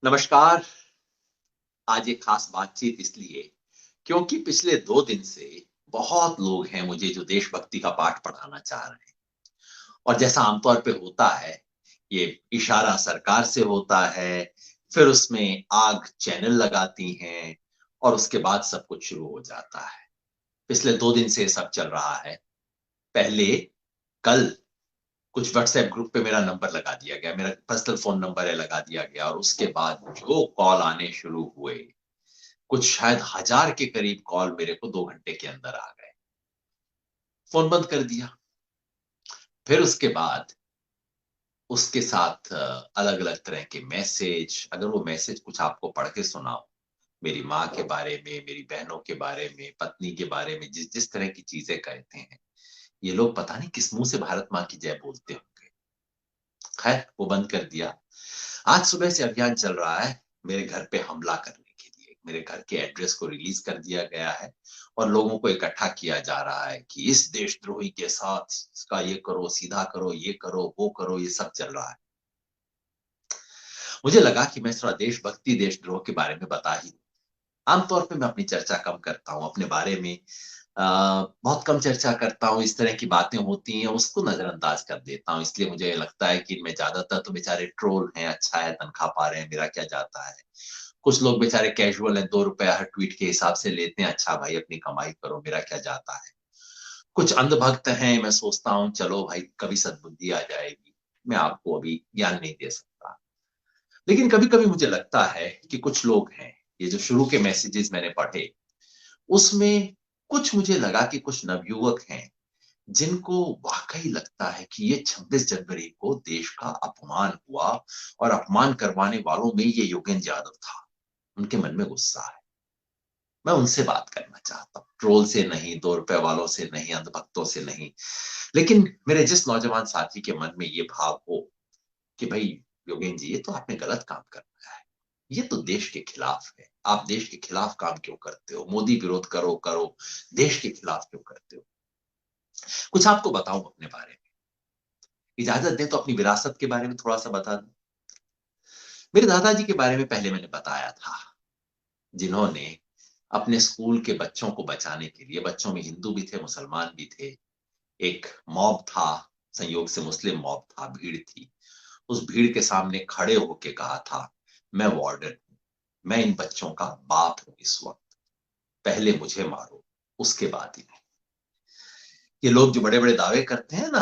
नमस्कार। आज एक खास बातचीत इसलिए क्योंकि पिछले 2 दिन से बहुत लोग हैं मुझे जो देशभक्ति का पाठ पढ़ाना चाह रहे हैं। और जैसा आमतौर पे होता है, ये इशारा सरकार से होता है, फिर उसमें आग चैनल लगाती हैं और उसके बाद सब कुछ शुरू हो जाता है। पिछले 2 दिन से ये सब चल रहा है। पहले कल कुछ व्हाट्सएप ग्रुप पे मेरा नंबर लगा दिया गया, मेरा पर्सनल फ़ोन नंबर है लगा दिया गया और उसके बाद जो कॉल आने शुरू हुए, कुछ शायद 1000 के करीब कॉल मेरे को 2 घंटे के अंदर आ गए। फ़ोन बंद कर दिया। फिर उसके बाद उसके साथ अलग-अलग तरह के मैसेज, अगर वो मैसेज कुछ आपको पढ़ के सुनाऊँ, मेरी माँ के बारे में, मेरी बहनों के बारे में, पत्नी के बारे में जिस-जिस तरह की चीज़ें कहते हैं, ये लोग पता नहीं किस मुँह से भारत माँ की जय बोलते होंगे। खैर वो बंद कर दिया। आज सुबह से अभियान चल रहा है मेरे घर पे हमला करने के लिए। मेरे घर के एड्रेस को रिलीज कर दिया गया है और लोगों को इकट्ठा किया जा रहा है कि इस देशद्रोही के साथ इसका ये करो, सीधा करो, ये करो, वो करो, ये सब चल रहा है। मुझे लगा कि मैं थोड़ा देशभक्ति, देशद्रोह के बारे में बता ही दूं। आमतौर पे मैं अपनी चर्चा कम करता हूँ, अपने बारे में बहुत कम चर्चा करता हूँ, इस तरह की बातें होती हैं, उसको नज़रअंदाज कर देता हूँ। इसलिए मुझे लगता है कि इनमें ज़्यादातर तो बेचारे ट्रोल हैं, अच्छा है, तनख्वाह पा रहे हैं, मेरा क्या जाता है। कुछ लोग बेचारे कैजुअल हैं, ₹2 हर ट्वीट के हिसाब से लेते हैं, अच्छा भाई अपनी कमाई करो, मेरा क्या जाता है। कुछ अंधभक्त हैं, मैं सोचता हूँ चलो भाई कभी सद्बुद्धि आ जाएगी, मैं आपको अभी ज्ञान नहीं दे सकता। लेकिन कभी-कभी मुझे लगता है कि कुछ लोग हैं, ये जो शुरू के मैसेजेस मैंने पढ़े, उसमें कुछ मुझे लगा कि कुछ नवयुवक हैं, जिनको वाक़ई लगता है कि ये 26 जनवरी को देश का अपमान हुआ और अपमान करवाने वालों में ये योगेंद्र यादव था। उनके मन में गुस्सा है। मैं उनसे बात करना चाहता हूँ। ट्रोल से नहीं, ₹2 वालों से नहीं, अंधभक्तों से नहीं। लेकिन मेरे जिस नौजवान साथी के मन में ये भाव हो कि भई योगेन जी, ये तो आपने गलत काम कर रखा है। ये तो देश के खिलाफ है। आप देश के खिलाफ काम क्यों करते हो? मोदी विरोध करो, करो, देश के खिलाफ क्यों करते हो? कुछ आपको बताऊँ अपने बारे में। इजाज़त दें तो अपनी विरासत के बारे में थोड़ा-सा बता दूँ। मेरे दादाजी के बारे में पहले मैंने बताया था, जिन्होंने अपने स्कूल के बच्चों को बचाने के लिए, बच्चों में हिंदू भी थे, मुसलमान भी थे, एक मॉब था, संयोग से मुस्लिम मॉब था, भीड़ थी। उस भीड़ के सामने खड़े होके कहा था, मैं वार्डन हूँ, मैं इन बच्चों का बाप हूँ इस वक़्त, पहले मुझे मारो, उसके बाद इन्हें। ये लोग जो बड़े-बड़े दावे करते हैं ना,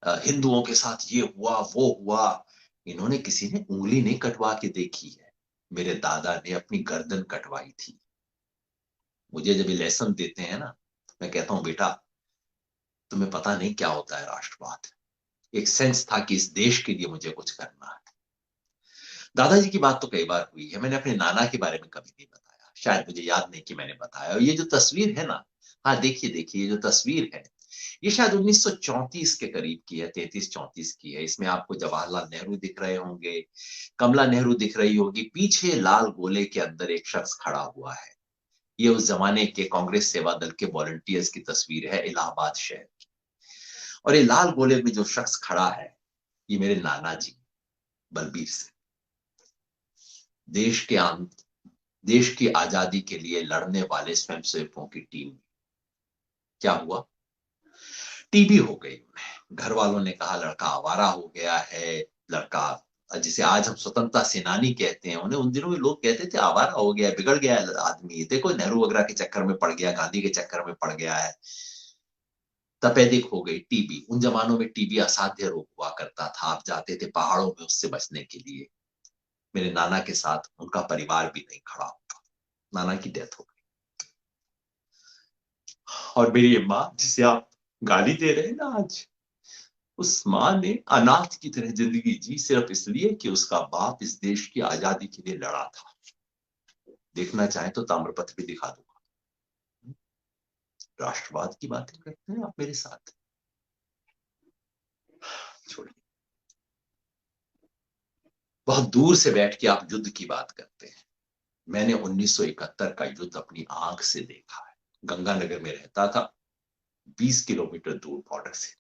हिंदुओं के साथ ये हुआ, वो हुआ, इन्होंने किसी ने उँगली नहीं कटवा के देखी है। मेरे दादा ने अपनी गर्दन कटवाई थी। मुझे जब ये लेसन देते हैं ना, मैं कहता हूँ बेटा, तुम्हें पता नहीं क्या होता है राष्ट्रवाद। एक सेंस था कि इस देश के लिए मुझे कुछ करना है। दादाजी की बात तो कई बार हुई है, मैंने अपने नाना के बारे में कभी नहीं बताया। शायद मुझे याद नहीं कि मैंने बताया और ये जो तस्वीर है ना, हाँ, देखिए, ये जो तस्वीर है, ये शायद 1934 के करीब की है, 33-34 की है। इसमें आपको जवाहरलाल नेहरू दिख रहे होंगे, कमला नेहरू दिख रही होगी, पीछे लाल गोले के अंदर एक शख्स खड़ा हुआ है। ये उस ज़माने के कांग्रेस सेवा दल के वॉलंटियर्स की तस्वीर है इलाहाबाद शहर की। और ये लाल गोले में जो शख्स खड़ा है, ये मेरे नाना जी, बलबीर सिंह। देश के आन देश की आज़ादी के लिए लड़ने वाले स्वयंसेवकों की टीम। क्या हुआ? टीबी हो गई उन्हें। घर वालों ने कहा लड़का आवारा हो गया है, लड़का जिसे आज हम स्वतंत्रता सेनानी कहते हैं, उन्हें उन दिनों में लोग कहते थे आवारा हो गया है, बिगड़ गया है आदमी। देखो नेहरू वगैरह के चक्कर में पड़ गया, गांधी के चक्कर में पड़ गया है। तपेदिक हो गई, टीबी। उन ज़मानों में टीबी असाध्य रोग हुआ करता था। आप जाते थे पहाड़ों में उससे बचने के लिए। मेरे नाना के साथ उनका परिवार भी नहीं खड़ा हुआ। नाना की डेथ हो गई। और मेरी माँ जिसे आप गाली दे रहे हैं ना आज, उस माँ ने अनाथ की तरह ज़िंदगी जी सिर्फ़ इसलिए कि उसका बाप इस देश की आज़ादी के लिए लड़ा था। देखना चाहें तो ताम्रपत्र भी दिखा दूँगा। राष्ट्रवाद की बातें करते हैं आप मेरे साथ। छोड़िए, बहुत दूर से बैठ के आप युद्ध की बात करते हैं। मैंने 1971 का युद्ध अपनी आँख से देखा है। गंगानगर में रहता था, 20 किलोमीटर दूर बॉर्डर से।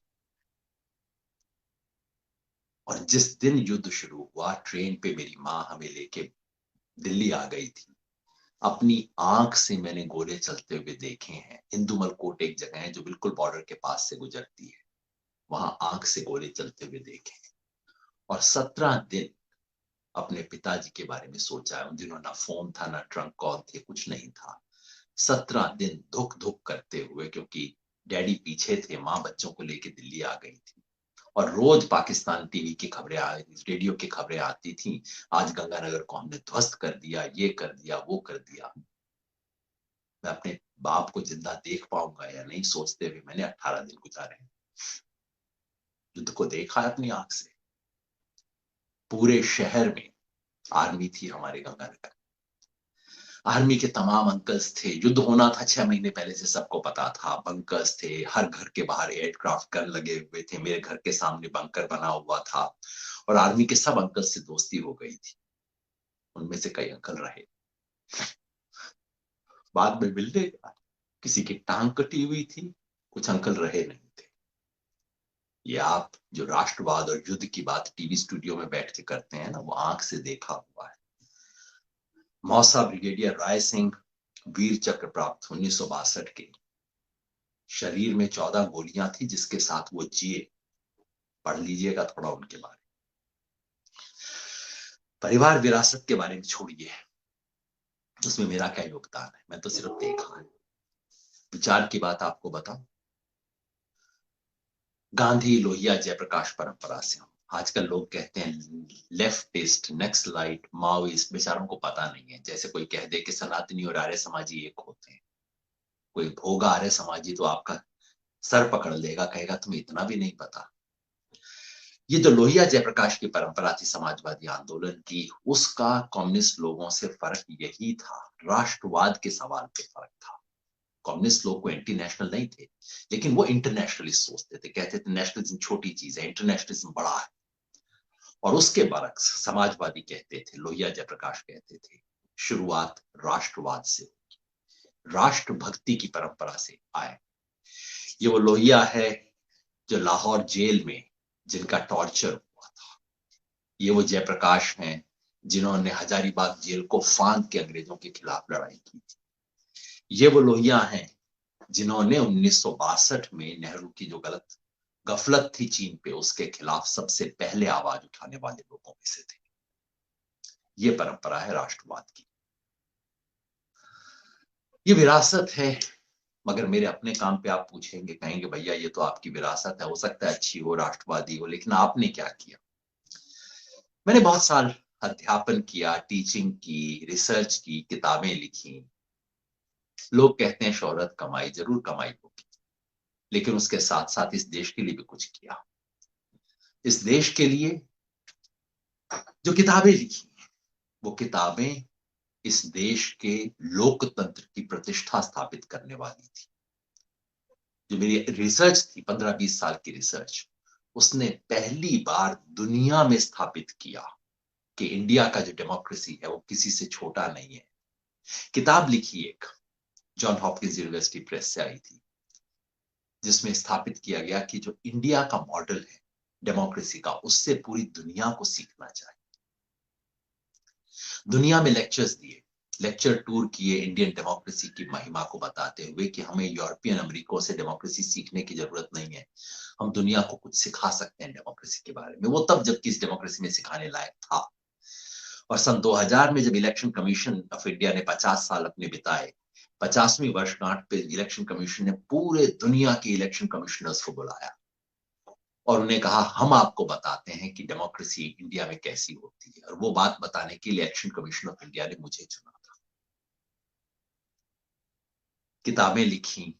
और जिस दिन युद्ध शुरू हुआ, ट्रेन पे मेरी माँ हमें लेके दिल्ली आ गई थी। अपनी आंख से मैंने गोले चलते हुए देखे हैं। इंदुमल कोट एक जगह है जो बिल्कुल बॉर्डर के पास से गुजरती है, वहां आंख से गोले चलते हुए देखे हैं। और 17 दिन अपने पिताजी के बारे में सोचा है। उन दिनों ना फोन था, ना ट्रंक कॉल थे, कुछ नहीं था। 17 दिन धुक धुक करते हुए, क्योंकि डैडी पीछे थे, माँ बच्चों को लेके दिल्ली आ गई थी। और रोज पाकिस्तान टीवी की खबरें रेडियो की खबरें आती थी, आज गंगानगर को हमने ध्वस्त कर दिया, ये कर दिया, वो कर दिया। मैं अपने बाप को जिंदा देख पाऊंगा या नहीं सोचते हुए मैंने 18 दिन गुजारे। युद्ध को देखा है अपनी आंख से। पूरे शहर में आर्मी थी हमारे गंगानगर। आर्मी के तमाम अंकल्स थे। युद्ध होना था 6 महीने पहले से, सबको पता था। बंकर्स थे, हर घर के बाहर एयरक्राफ्ट गन लगे हुए थे। मेरे घर के सामने बंकर बना हुआ था। और आर्मी के सब अंकल से दोस्ती हो गई थी। उनमें से कई अंकल रहे, बाद में मिलने गया। किसी की टांग कटी हुई थी, कुछ अंकल रहे नहीं थे। ये आप जो राष्ट्रवाद और युद्ध की बात टीवी स्टूडियो में बैठ के करते हैं ना, वो आंख से देखा हुआ है। मौसा ब्रिगेडियर राय सिंह वीर चक्र प्राप्त 1962 के। शरीर में 14 गोलियां थी जिसके साथ वो जिए। पढ़ लीजिएगा थोड़ा उनके बारे में। परिवार विरासत के बारे में छोड़िए, उसमें मेरा क्या योगदान है, मैं तो सिर्फ देखा है। विचार की बात आपको बताऊं, गांधी लोहिया जयप्रकाश परंपरा से हूं। आजकल लोग कहते हैं लेफ्टिस्ट, नक्सलाइट, माओइस्ट, बेचारों को पता नहीं है। जैसे कोई कह दे कि सनातनी और आर्य समाजी एक होते हैं। कोई भोगा आर्य समाजी तो आपका सर पकड़ लेगा, कहेगा तुम्हें इतना भी नहीं पता। ये जो लोहिया जयप्रकाश की परंपरा थी समाजवादी आंदोलन की, उसका कम्युनिस्ट लोगों से फर्क यही था, राष्ट्रवाद के सवाल पे फर्क था। कम्युनिस्ट लोग को एंटी नेशनल नहीं थे, लेकिन वो इंटरनेशनलिस्ट सोचते थे। कहते थे नेशनलिज्म छोटी चीज है, इंटरनेशनलिज्म बड़ा है। और उसके बरक्स समाजवादी कहते थे, लोहिया जयप्रकाश कहते थे, शुरुआत राष्ट्रवाद से, राष्ट्रभक्ति की परंपरा से आए। ये वो लोहिया है जो लाहौर जेल में जिनका टॉर्चर हुआ था। ये वो जयप्रकाश हैं जिन्होंने हजारीबाग जेल को फांद के अंग्रेजों के खिलाफ लड़ाई की थी। ये वो लोहिया हैं जिन्होंने 1962 में नेहरू की जो गफलत थी चीन पे, उसके खिलाफ सबसे पहले आवाज उठाने वाले लोगों में से थे। ये परंपरा है राष्ट्रवाद की, ये विरासत है। मगर मेरे अपने काम पे आप पूछेंगे, कहेंगे भैया ये तो आपकी विरासत है, हो सकता है अच्छी हो, राष्ट्रवादी हो, लेकिन आपने क्या किया। मैंने बहुत साल अध्यापन किया, टीचिंग की, रिसर्च की, किताबें लिखी। लोग कहते हैं शोहरत कमाई, जरूर कमाई होगी, लेकिन उसके साथ साथ इस देश के लिए भी कुछ किया। इस देश के लिए जो किताबें लिखी, वो किताबें इस देश के लोकतंत्र की प्रतिष्ठा स्थापित करने वाली थी। जो मेरी रिसर्च थी, 15-20 साल की रिसर्च, उसने पहली बार दुनिया में स्थापित किया कि इंडिया का जो डेमोक्रेसी है वो किसी से छोटा नहीं है। किताब लिखी एक, जॉन हॉपकिंस यूनिवर्सिटी प्रेस से आई थी, जिसमें स्थापित किया गया कि जो इंडिया का मॉडल है डेमोक्रेसी का, उससे पूरी दुनिया को सीखना चाहिए। दुनिया में लेक्चर्स दिए, लेक्चर टूर किए, इंडियन डेमोक्रेसी की महिमा को बताते हुए कि हमें यूरोपियन अमेरिकों से डेमोक्रेसी सीखने की जरूरत नहीं है, हम दुनिया को कुछ सिखा सकते हैं डेमोक्रेसी के बारे में। वो तब जबकि इस डेमोक्रेसी में सिखाने लायक था। और सन 2000 में जब इलेक्शन कमीशन ऑफ इंडिया ने 50 साल अपने बिताए, 50वीं वर्षगांठ पे इलेक्शन कमीशन ने पूरे दुनिया के इलेक्शन कमिश्नर्स को बुलाया और उन्हें कहा हम आपको बताते हैं कि डेमोक्रेसी इंडिया में कैसी होती है। और वो बात बताने के लिए इलेक्शन कमीशन ऑफ इंडिया ने मुझे चुना था। किताबें लिखी,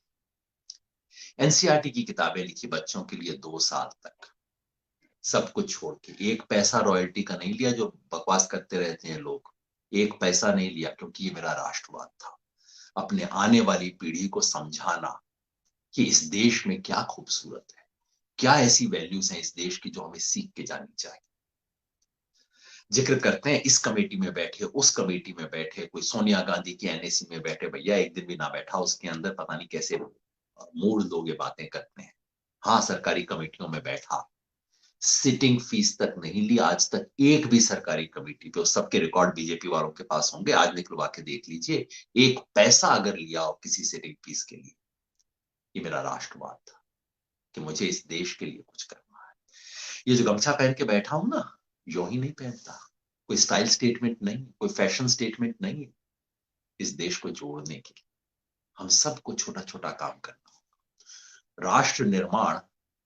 एनसीईआरटी की किताबें लिखी बच्चों के लिए 2 साल तक, सब कुछ छोड़ के। एक पैसा रॉयल्टी का नहीं लिया जो बकवास करते रहते हैं लोग, एक पैसा नहीं लिया, क्योंकि ये मेरा राष्ट्रवाद था। अपने आने वाली पीढ़ी को समझाना कि इस देश में क्या खूबसूरत है, क्या ऐसी वैल्यूज हैं इस देश की जो हमें सीख के जानी चाहिए। जिक्र करते हैं इस कमेटी में बैठे, उस कमेटी में बैठे, कोई सोनिया गांधी की एनएसी में बैठे, भैया एक दिन भी ना बैठा उसके अंदर, पता नहीं कैसे मूड लोग ये बातें करते हैं। हाँ, सरकारी कमेटियों में बैठा, सिटिंग फीस तक नहीं ली आज तक एक भी सरकारी कमेटी पे। सबके रिकॉर्ड बीजेपी वालों के पास होंगे, आज निकलवा के देख लीजिए, एक पैसा अगर लिया हो किसी सिटिंग फीस के लिए। ये मेरा राष्ट्रवाद था कि मुझे इस देश के लिए कुछ करना है। ये जो गमछा पहन के बैठा हूं ना, यूं ही नहीं पहनता, कोई स्टाइल स्टेटमेंट नहीं, कोई फैशन स्टेटमेंट नहीं है। इस देश को जोड़ने के लिए हम सबको छोटा छोटा काम करना होगा। राष्ट्र निर्माण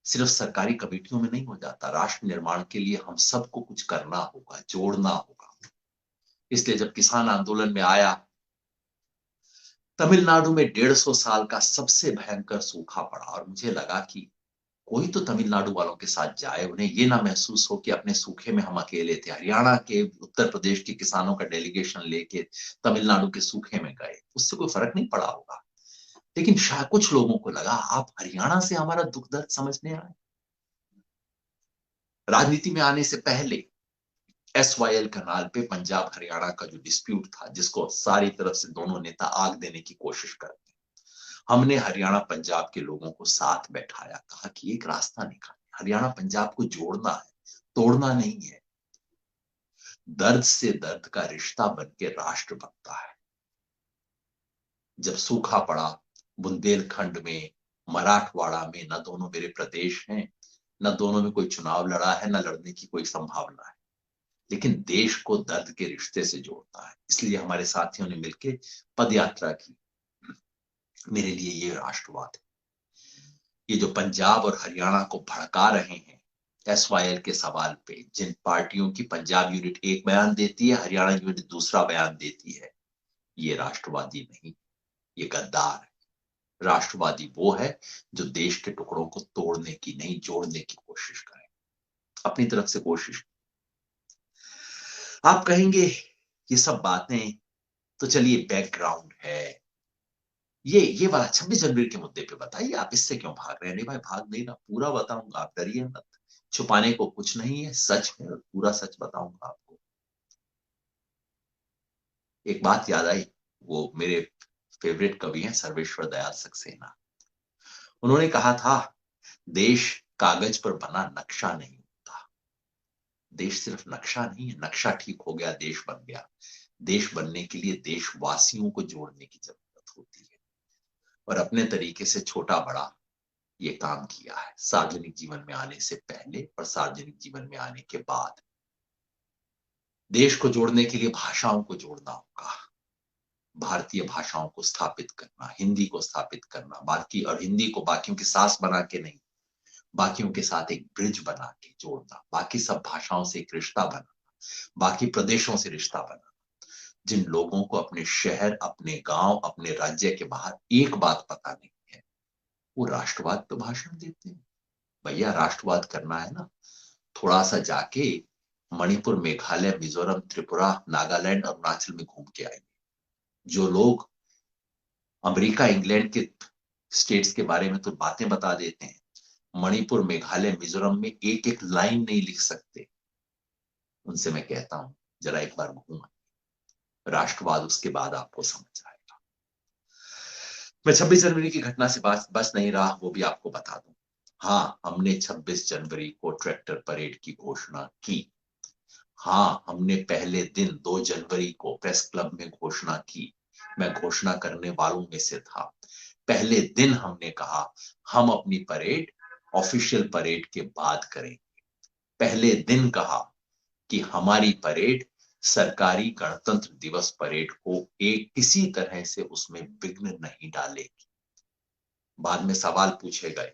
सिर्फ सरकारी कमेटियों में नहीं हो जाता, राष्ट्र निर्माण के लिए हम सबको कुछ करना होगा, जोड़ना होगा। इसलिए जब किसान आंदोलन में आया, तमिलनाडु में 150 साल का सबसे भयंकर सूखा पड़ा और मुझे लगा कि कोई तो तमिलनाडु वालों के साथ जाए, उन्हें ये ना महसूस हो कि अपने सूखे में हम अकेले थे। हरियाणा के, उत्तर प्रदेश के किसानों का डेलीगेशन लेके तमिलनाडु के सूखे में गए, उससे कोई फर्क नहीं पड़ा होगा। लेकिन शायद कुछ लोगों को लगा आप हरियाणा से हमारा दुख दर्द समझने आए। राजनीति में आने से पहले SYL कनाल पे पंजाब हरियाणा का जो डिस्प्यूट था, जिसको सारी तरफ से दोनों नेता आग देने की कोशिश करते, हमने हरियाणा पंजाब के लोगों को साथ बैठाया, कहा कि एक रास्ता निकालें, हरियाणा पंजाब को जोड़ना है, तोड़ना नहीं है। दर्द से दर्द का रिश्ता बन के राष्ट्र बनता है। जब सूखा पड़ा बुंदेलखंड में, मराठवाड़ा में, न दोनों मेरे प्रदेश हैं, न दोनों में कोई चुनाव लड़ा है, न लड़ने की कोई संभावना है, लेकिन देश को दर्द के रिश्ते से जोड़ता है। इसलिए हमारे साथियों ने मिलकर पदयात्रा की। मेरे लिए ये राष्ट्रवाद है। ये जो पंजाब और हरियाणा को भड़का रहे हैं SYL के सवाल पे, जिन पार्टियों की पंजाब यूनिट एक बयान देती है, हरियाणा यूनिट दूसरा बयान देती है, ये राष्ट्रवादी नहीं, ये गद्दार है। राष्ट्रवादी वो है जो देश के टुकड़ों को तोड़ने की नहीं, जोड़ने की कोशिश करे, अपनी तरफ से कोशिश। आप कहेंगे ये सब बातें तो चलिए बैकग्राउंड है, ये वाला 26 जनवरी के मुद्दे पे बताइए, आप इससे क्यों भाग रहे हैं? नहीं भाई, भाग नहीं रहा, पूरा बताऊंगा, आप डरिए मत, छुपाने को कुछ नहीं है, सच है और पूरा सच बताऊंगा आपको। एक बात याद आई, वो मेरे फेवरेट कवि हैं सर्वेश्वर दयाल सक्सेना, उन्होंने कहा था, देश कागज पर बना नक्शा नहीं होता। देश सिर्फ नक्शा नहीं है, नक्शा ठीक हो गया, देश बन गया। देश बनने के लिए देशवासियों को जोड़ने की जरूरत होती है, और अपने तरीके से छोटा बड़ा ये काम किया है, सार्वजनिक जीवन में आने से पहले और सार्वजनिक जीवन में आने के बाद। देश को जोड़ने के लिए भाषाओं को जोड़ना होगा, भारतीय भाषाओं को स्थापित करना, हिंदी को स्थापित करना, बाकी, और हिंदी को बाकियों की सास बना के नहीं, बाकियों के साथ एक ब्रिज बना के जोड़ना, बाकी सब भाषाओं से एक रिश्ता बनाना, बाकी प्रदेशों से रिश्ता बनाना। जिन लोगों को अपने शहर, अपने गांव, अपने राज्य के बाहर एक बात पता नहीं है, वो राष्ट्रवाद पे भाषण देते हैं। भैया राष्ट्रवाद करना है ना, थोड़ा सा जाके मणिपुर, मेघालय, मिजोरम, त्रिपुरा, नागालैंड, अरुणाचल में घूम के आएंगे। जो लोग अमेरिका, इंग्लैंड के स्टेट्स के बारे में तो बातें बता देते हैं, मणिपुर, मेघालय, मिजोरम में एक एक लाइन नहीं लिख सकते, उनसे मैं कहता हूं जरा एक बार घूम, राष्ट्रवाद उसके बाद आपको समझ आएगा। मैं 26 जनवरी की घटना से बस नहीं रहा, वो भी आपको बता दूं। हाँ, हमने 26 जनवरी को ट्रैक्टर परेड की घोषणा की। हाँ, हमने पहले दिन 2 जनवरी को प्रेस क्लब में घोषणा की, मैं घोषणा करने वालों में से था। पहले दिन हमने कहा हम अपनी परेड ऑफिशियल परेड के बाद करेंगे। पहले दिन कहा कि हमारी परेड सरकारी गणतंत्र दिवस परेड को एक किसी तरह से उसमें विघ्न नहीं डालेगी। बाद में सवाल पूछे गए,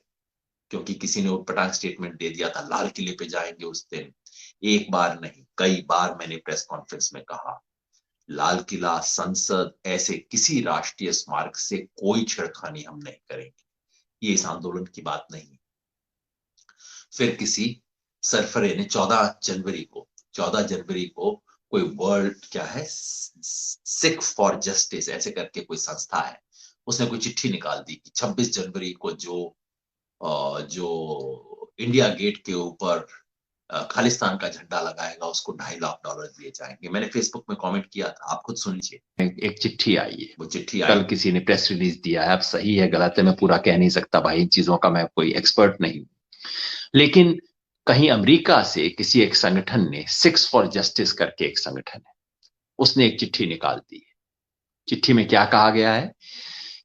क्योंकि किसी ने उटपटांग स्टेटमेंट दे दिया था, लाल किले पे जाएंगे उस दिन। एक बार नहीं, कई बार मैंने प्रेस कॉन्फ्रेंस में कहा, लाल किला, संसद, ऐसे किसी राष्ट्रीय स्मारक से कोई छेड़खानी हम नहीं करेंगे, ये इस आंदोलन की बात नहीं। फिर किसी सरफरे ने 14 जनवरी को कोई वर्ल्ड क्या है, सिख फॉर जस्टिस ऐसे करके कोई संस्था है, उसने कोई चिट्ठी निकाल दी कि 26 जनवरी को जो इंडिया गेट के ऊपर खालिस्तान का झंडा लगाएगा उसको $2.5 लाख दिए जाएंगे। मैंने फेसबुक में कमेंट किया था, आप खुद सुन लीजिए। एक चिट्ठी आई है, वो चिट्ठी आई, कल किसी ने प्रेस रिलीज दिया है। अब सही है गलत है मैं पूरा कह नहीं सकता भाई, इन चीजों का मैं कोई एक्सपर्ट नहीं हूं, लेकिन कहीं अमेरिका से किसी एक संगठन ने, सिक्स फॉर जस्टिस करके एक संगठन है, उसने एक चिट्ठी निकाल दी है। चिट्ठी में क्या कहा गया है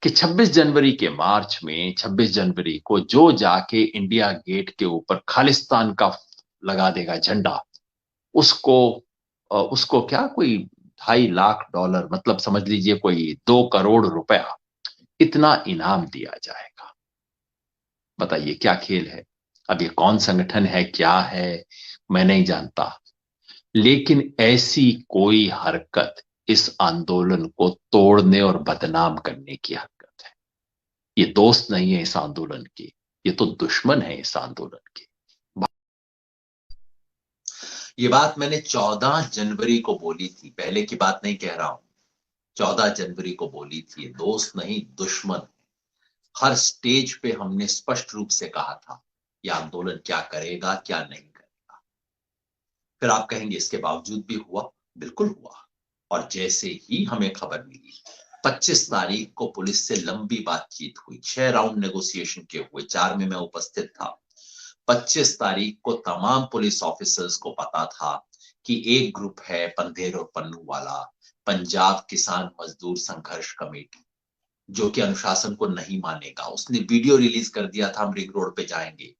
कि 26 जनवरी के मार्च में, 26 जनवरी को जो जाके इंडिया गेट के ऊपर खालिस्तान का लगा देगा झंडा, उसको उसको क्या कोई $2.5 लाख, मतलब समझ लीजिए कोई 2 करोड़ रुपया, इतना इनाम दिया जाएगा। बताइए क्या खेल है। अब ये कौन संगठन है, क्या है, मैं नहीं जानता, लेकिन ऐसी कोई हरकत इस आंदोलन को तोड़ने और बदनाम करने की हरकत है। ये दोस्त नहीं है इस आंदोलन के, ये तो दुश्मन है इस आंदोलन के। ये बात मैंने 14 जनवरी को बोली थी, पहले की बात नहीं कह रहा हूं। 14 जनवरी को बोली थी, दोस्त नहीं दुश्मन। हर स्टेज पे हमने स्पष्ट रूप से कहा था यह आंदोलन क्या करेगा, क्या नहीं करेगा। फिर आप कहेंगे इसके बावजूद भी हुआ। बिल्कुल हुआ। और जैसे ही हमें खबर मिली, 25 तारीख को पुलिस से लंबी बातचीत हुई, 6 राउंड नेगोशिएशन के हुए, 4 में मैं उपस्थित था। 25 तारीख को तमाम पुलिस ऑफिसर्स को पता था कि एक ग्रुप है पंधेर और पन्नू वाला, पंजाब किसान मजदूर संघर्ष कमेटी, जो कि अनुशासन को नहीं मानेगा। उसने वीडियो रिलीज कर दिया था, हम रिंग रोड पे जाएंगे।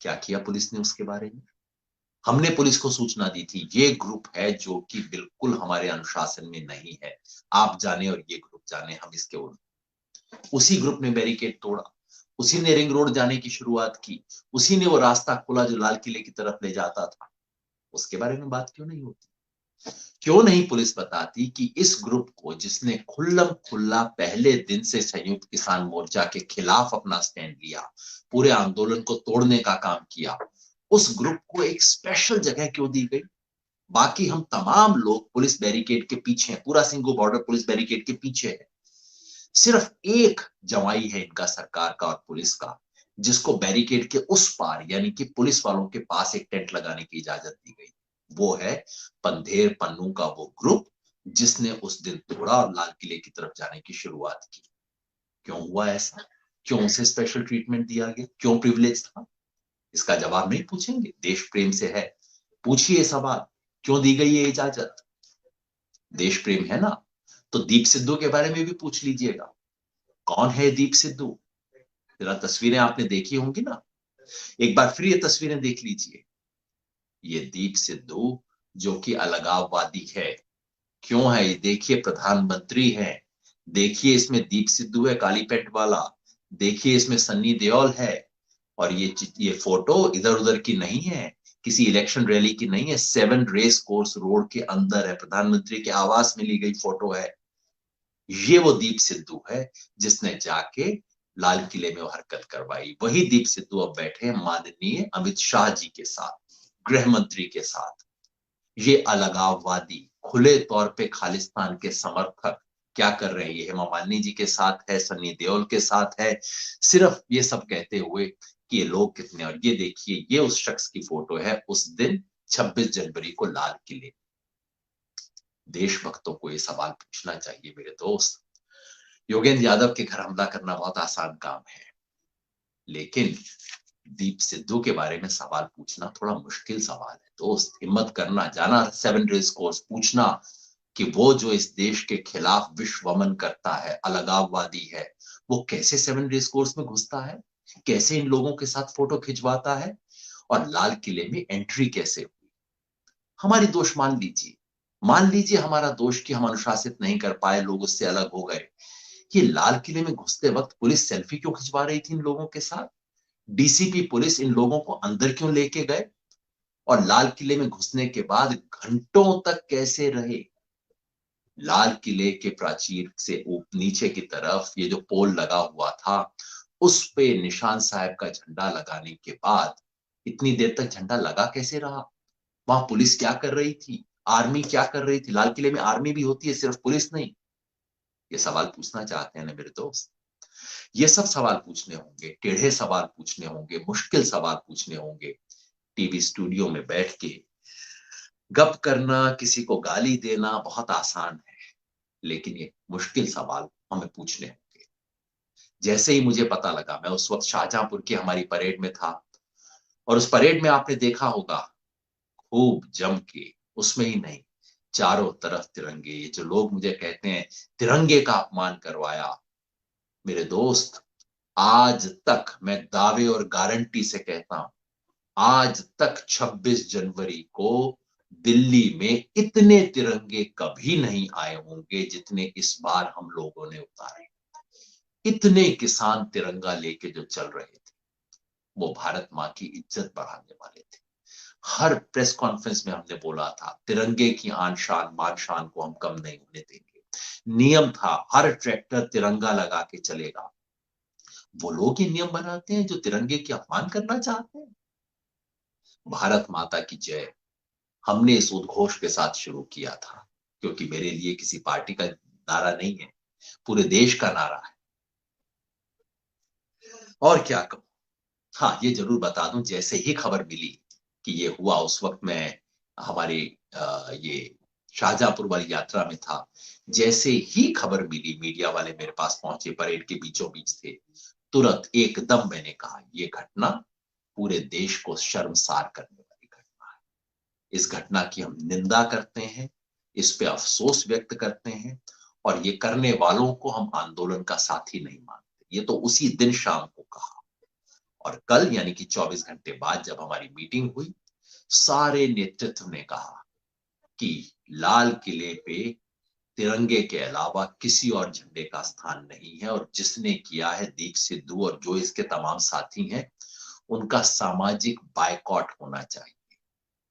क्या किया पुलिस ने उसके बारे में? हमने पुलिस को सूचना दी थी ये ग्रुप है जो कि बिल्कुल हमारे अनुशासन में नहीं है, आप जाने और ये ग्रुप जाने, हम इसके उसी ग्रुप ने बैरिकेड तोड़ा, उसी ने रिंग रोड जाने की शुरुआत की, उसी ने वो रास्ता खोला जो लाल किले की तरफ ले जाता था। उसके बारे में बात क्यों नहीं होती? क्यों नहीं पुलिस बताती कि इस ग्रुप को, जिसने खुल्लम खुल्ला पहले दिन से संयुक्त किसान मोर्चा के खिलाफ अपना स्टैंड लिया, पूरे आंदोलन को तोड़ने का काम किया, उस ग्रुप को एक स्पेशल जगह क्यों दी गई? बाकी हम तमाम लोग पुलिस बैरिकेड के पीछे हैं, पूरा सिंगू बॉर्डर पुलिस बैरिकेड के पीछे है। सिर्फ एक जवाई है इनका, सरकार का और पुलिस का, जिसको बैरिकेड के उस पार यानी कि पुलिस वालों के पास एक टेंट लगाने की इजाजत दी गई। वो है पंधेर पन्नू का वो ग्रुप, जिसने उस दिन तोड़ा और लाल किले की तरफ जाने की शुरुआत की। क्यों हुआ ऐसा? क्यों उसे स्पेशल ट्रीटमेंट दिया गया? क्यों प्रिविलेज था? इसका जवाब नहीं पूछेंगे? देश प्रेम से है, पूछिए सवाल, क्यों दी गई ये इजाजत? देश प्रेम है ना, तो दीप सिद्धू के बारे में भी पूछ लीजिएगा। कौन है दीप सिद्धू? जरा तस्वीरें आपने देखी होंगी ना, एक बार फिर ये तस्वीरें देख लीजिए। ये दीप सिद्धू जो कि अलगाववादी है। क्यों है? ये देखिए, प्रधानमंत्री है। देखिए इसमें दीप सिद्धू है काली पेंट वाला, देखिए इसमें सन्नी देओल है। और ये फोटो इधर उधर की नहीं है, किसी इलेक्शन रैली की नहीं है, 7 रेस कोर्स रोड के अंदर है, प्रधानमंत्री के आवास में ली गई फोटो है। ये वो दीप सिद्धू है जिसने जाके लाल किले में वो हरकत करवाई। वही दीप सिद्धू अब बैठे हैं माननीय अमित शाह जी के साथ, गृह मंत्री के साथ। ये अलगाववादी, खुले तौर पे खालिस्तान के समर्थक क्या कर रहे हैं? ये हेमा मालिनी जी के साथ है, सन्नी देओल के साथ है, सिर्फ ये सब कहते हुए कि ये लोग कितने। और ये देखिए, ये उस शख्स की फोटो है उस दिन 26 जनवरी को लाल किले। देशभक्तों को ये सवाल पूछना चाहिए मेरे दोस्त। योगेंद्र यादव के घर हमला करना बहुत आसान काम है, लेकिन दीप सिद्धू के बारे में सवाल पूछना थोड़ा मुश्किल सवाल है दोस्त। हिम्मत करना, जाना 7 रेस कोर्स, पूछना कि वो जो इस देश के खिलाफ विश्वमन करता है, अलगाववादी है, वो कैसे 7 रेस कोर्स में घुसता है, कैसे इन लोगों के साथ फोटो खिंचवाता है, और लाल किले में एंट्री कैसे हुई। हमारी दोष मान लीजिए, मान लीजिए हमारा दोष कि हम अनुशासित नहीं कर पाए, लोग उससे अलग हो गए। ये लाल किले में घुसते वक्त पुलिस सेल्फी क्यों खिंचवा रही थी इन लोगों के साथ? डीसीपी पुलिस इन लोगों को अंदर क्यों लेके गए? और लाल किले में घुसने के बाद घंटों तक कैसे रहे? लाल किले के प्राचीर से नीचे की तरफ ये जो पोल लगा हुआ था, उस पे निशान साहब का झंडा लगाने के बाद इतनी देर तक झंडा लगा कैसे रहा? वहां पुलिस क्या कर रही थी? आर्मी क्या कर रही थी? लाल किले में आर्मी भी होती है, सिर्फ पुलिस नहीं। ये सवाल पूछना चाहते हैं ना मेरे दोस्त? ये सब सवाल पूछने होंगे, टेढ़े सवाल पूछने होंगे, मुश्किल सवाल पूछने होंगे। टीवी स्टूडियो में बैठ के गप करना, किसी को गाली देना बहुत आसान है, लेकिन ये मुश्किल सवाल हमें पूछने होंगे। जैसे ही मुझे पता लगा, मैं उस वक्त शाहजहांपुर की हमारी परेड में था, और उस परेड में आपने देखा होगा खूब जम के, उसमें ही नहीं, चारों तरफ तिरंगे। ये जो लोग मुझे कहते हैं तिरंगे का अपमान करवाया, मेरे दोस्त, आज तक मैं दावे और गारंटी से कहता हूं, आज तक 26 जनवरी को दिल्ली में इतने तिरंगे कभी नहीं आए होंगे जितने इस बार हम लोगों ने उतारे। इतने किसान तिरंगा लेके जो चल रहे थे, वो भारत माँ की इज्जत बढ़ाने वाले थे। हर प्रेस कॉन्फ्रेंस में हमने बोला था तिरंगे की आन शान मान शान को हम कम नहीं होने देंगे। नियम था हर ट्रैक्टर तिरंगा लगा के चलेगा। वो लोग ये नियम बनाते हैं जो तिरंगे की अपमान करना चाहते हैं। भारत माता की जय हमने इस उद्घोष के साथ शुरू किया था, क्योंकि मेरे लिए किसी पार्टी का नारा नहीं है, पूरे देश का नारा है। और क्या कहूं, हाँ ये जरूर बता दूं, जैसे ही खबर मिली कि ये हुआ, उस वक्त मैं हमारी ये शाहजहांपुर वाली यात्रा में था। जैसे ही खबर मिली, मीडिया वाले मेरे पास पहुंचे, परेड के बीचों बीच थे, तुरंत एकदम मैंने कहा ये घटना पूरे देश को शर्मसार करने वाली घटना है। इस घटना की हम निंदा करते हैं, इस पे अफसोस व्यक्त करते हैं, और ये करने वालों को हम आंदोलन का साथी नहीं मानते। ये तो उसी दिन शाम को कहा, और कल यानी कि 24 घंटे बाद जब हमारी मीटिंग हुई, सारे नेतृत्व ने कहा कि लाल किले पे तिरंगे के अलावा किसी और झंडे का स्थान नहीं है, और जिसने किया है, दीप सिद्धू और जो इसके तमाम साथी हैं, उनका सामाजिक बायकॉट होना चाहिए।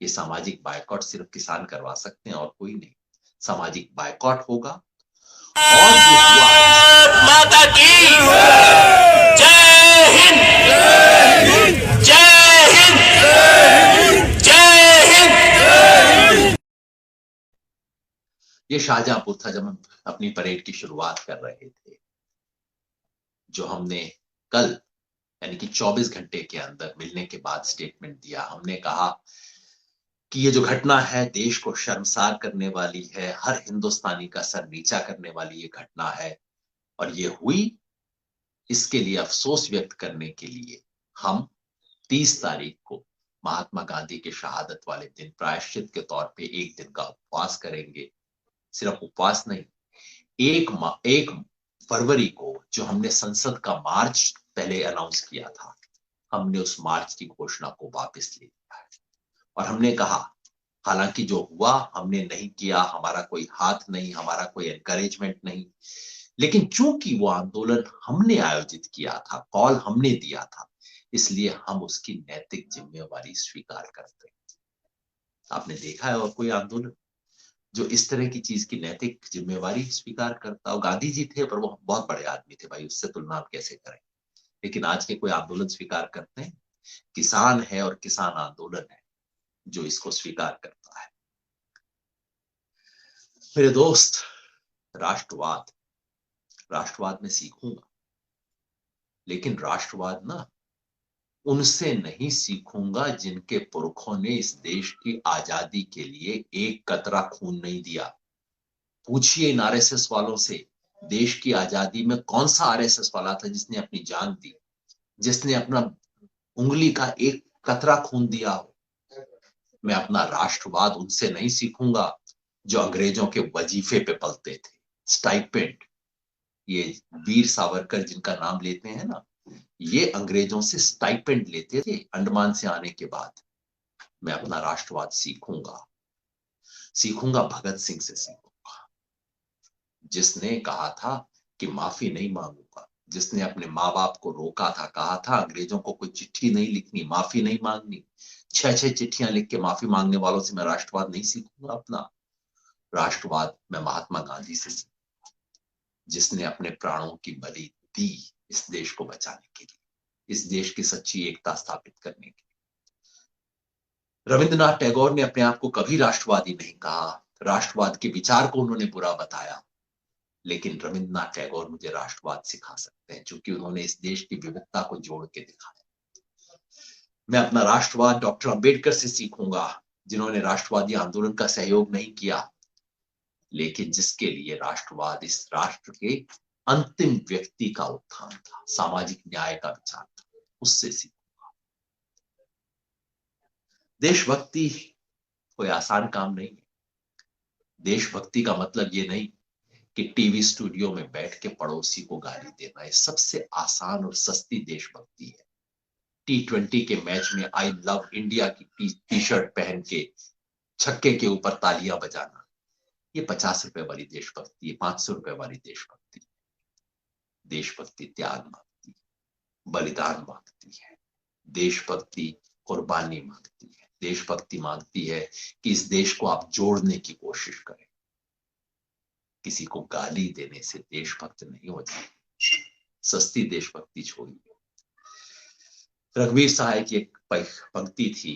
ये सामाजिक बायकॉट सिर्फ किसान करवा सकते हैं और कोई नहीं। सामाजिक बायकॉट होगा। और जो हुआ, माता की जय हिंद, जय हिंद, जय हिंद। ये शाहजहांपुर था जब हम अपनी परेड की शुरुआत कर रहे थे। जो हमने कल यानी कि 24 घंटे के अंदर मिलने के बाद स्टेटमेंट दिया, हमने कहा कि ये जो घटना है देश को शर्मसार करने वाली है, हर हिंदुस्तानी का सर नीचा करने वाली ये घटना है, और ये हुई, इसके लिए अफसोस व्यक्त करने के लिए हम 30 तारीख को महात्मा गांधी के शहादत वाले दिन प्रायश्चित के तौर पे एक दिन का उपवास करेंगे। सिर्फ उपवास नहीं, एक फरवरी को जो हमने संसद का मार्च पहले अनाउंस किया था, हमने उस मार्च की घोषणा को वापस ले लिया है। और हमने कहा, हालांकि जो हुआ हमने नहीं किया, हमारा कोई हाथ नहीं, हमारा कोई एनकरेजमेंट नहीं, लेकिन चूंकि वो आंदोलन हमने आयोजित किया था, कॉल हमने दिया था, इसलिए हम उसकी नैतिक जिम्मेवारी स्वीकार करते हैं। आपने देखा है और कोई आंदोलन जो इस तरह की चीज की नैतिक जिम्मेवारी स्वीकार करता हो? गांधी जी थे, पर वो बहुत बड़े आदमी थे भाई, उससे तुलना आप कैसे करें। लेकिन आज के कोई आंदोलन स्वीकार करते हैं? किसान है और किसान आंदोलन है जो इसको स्वीकार करता है। मेरे दोस्त, राष्ट्रवाद, राष्ट्रवाद में सीखूंगा, लेकिन राष्ट्रवाद ना उनसे नहीं सीखूंगा जिनके पुरखों ने इस देश की आजादी के लिए एक कतरा खून नहीं दिया। पूछिए इन आरएसएस वालों से, देश की आजादी में कौन सा आरएसएस वाला था जिसने अपनी जान दी, जिसने अपना उंगली का एक कतरा खून दिया हो। मैं अपना राष्ट्रवाद उनसे नहीं सीखूंगा जो अंग्रेजों के वजीफे पे पलते थे, स्टाइपेंड। ये वीर सावरकर जिनका नाम लेते हैं ना, ये अंग्रेजों से स्टाइपेंड लेते थे अंडमान से आने के बाद। मैं अपना राष्ट्रवाद सीखूंगा, सीखूंगा भगत सिंह से सीखूंगा, जिसने कहा था कि माफी नहीं मांगूंगा, जिसने अपने माँ बाप को रोका था, कहा था अंग्रेजों को कोई चिट्ठी नहीं लिखनी, माफी नहीं मांगनी। 6-6 चिट्ठियां लिख के माफी मांगने वालों से मैं राष्ट्रवाद नहीं सीखूंगा। अपना राष्ट्रवाद मैं महात्मा गांधी से सीखूंगा, जिसने अपने प्राणों की बलि दी इस देश को बचाने के लिए, इस देश की सच्ची एकता स्थापित करने के लिए। रविंद्रनाथ टैगोर ने अपने आप को कभी राष्ट्रवादी नहीं कहा, राष्ट्रवाद के विचार को उन्होंने बुरा बताया, लेकिन रविंद्रनाथ टैगोर मुझे राष्ट्रवाद सिखा सकते हैं, क्योंकि उन्होंने इस देश की विविधता को जोड़ के दिखाया। मैं अपना राष्ट्रवाद डॉक्टर अंबेडकर से सीखूंगा, जिन्होंने राष्ट्रवादी आंदोलन का सहयोग नहीं किया, लेकिन जिसके लिए राष्ट्रवाद इस राष्ट्र के अंतिम व्यक्ति का उत्थान था, सामाजिक न्याय का विचार था, उससे सीखूंगा। देशभक्ति कोई आसान काम नहीं है। देशभक्ति का मतलब ये नहीं कि टीवी स्टूडियो में बैठ के पड़ोसी को गाली देना, है सबसे आसान और सस्ती देशभक्ति है। T20 के मैच में आई लव इंडिया की टी शर्ट पहन के छक्के के ऊपर तालियां बजाना, ये 50 रुपए वाली देशभक्ति है, 500 रुपए वाली देशभक्ति। देशभक्ति त्याग मांगती है, बलिदान मांगती है, देशभक्ति कुर्बानी मांगती है। देशभक्ति मांगती है कि इस देश को आप जोड़ने की कोशिश करें। किसी को गाली देने से देशभक्त नहीं हो जाए। सस्ती देशभक्ति छोड़िए। रघुवीर सहाय की एक पंक्ति थी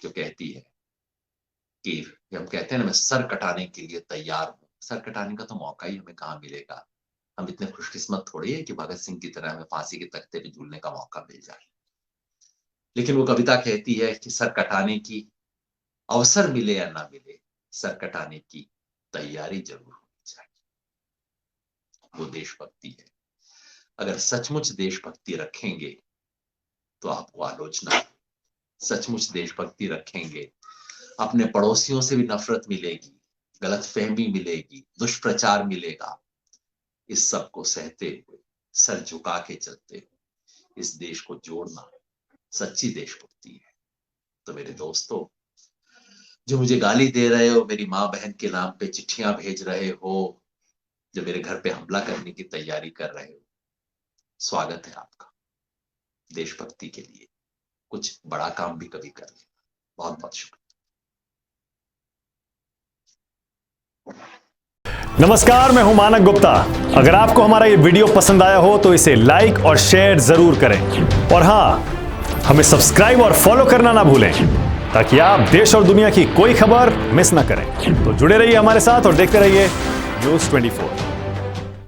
जो कहती है कि हम कहते हैं ना, मैं सर कटाने के लिए तैयार हूं। सर कटाने का तो मौका ही हमें कहां मिलेगा। हम इतने खुशकिस्मत थोड़ी है कि भगत सिंह की तरह हमें फांसी के तख्ते पे झूलने का मौका मिल जाए। लेकिन वो कविता कहती है कि सर कटाने की अवसर मिले या ना मिले, सर कटाने की तैयारी जरूर होनी चाहिए। वो देशभक्ति है। अगर सचमुच देशभक्ति रखेंगे तो आपको आलोचना, सचमुच देशभक्ति रखेंगे, अपने पड़ोसियों से भी नफरत मिलेगी, गलतफहमी मिलेगी, दुष्प्रचार मिलेगा। इस सब को सहते हुए, सर झुका के चलते हुए इस देश को जोड़ना सच्ची देशभक्ति है। तो मेरे दोस्तों, जो मुझे गाली दे रहे हो, मेरी माँ बहन के नाम पे चिट्ठियां भेज रहे हो, जो मेरे घर पे हमला करने की तैयारी कर रहे हो, स्वागत है आपका। देशभक्ति के लिए कुछ बड़ा काम भी कभी कर लेना। बहुत बहुत शुक्रिया। नमस्कार, मैं हूं मानक गुप्ता। अगर आपको हमारा ये वीडियो पसंद आया हो तो इसे लाइक और शेयर जरूर करें, और हां, हमें सब्सक्राइब और फॉलो करना ना भूलें ताकि आप देश और दुनिया की कोई खबर मिस ना करें। तो जुड़े रहिए हमारे साथ और देखते रहिए न्यूज़ 24।